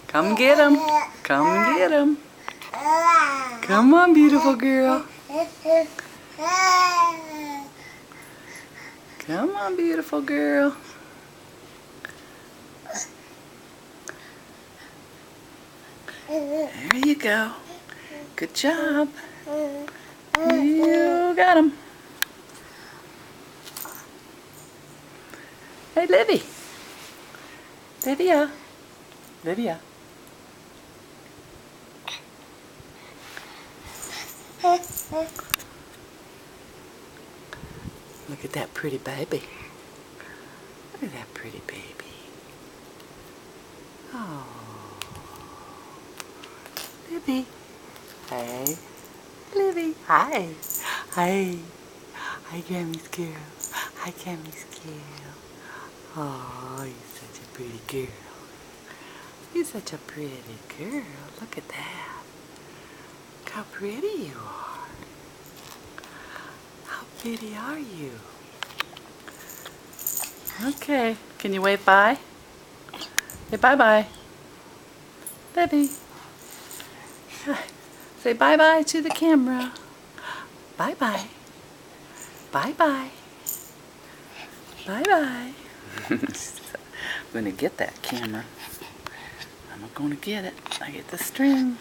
Come get him. Come get him. Come on, beautiful girl. Come on, beautiful girl. There you go. Good job. You got him. Hey, Livy. Livia. Livia. Look at that pretty baby. Look at that pretty baby. Oh. Livy. Hey. Livy. Hi. Hi. Hi, Grammy's girl. Hi, Grammy's girl. Oh, you're such a pretty girl. You're such a pretty girl. Look at that. Look how pretty you are. How pretty are you? Okay. Can you wave bye? Say bye-bye. Livy. Say bye-bye to the camera. Bye-bye. Bye-bye. Bye-bye. I'm going to get that camera. I'm going to get it. I get the string.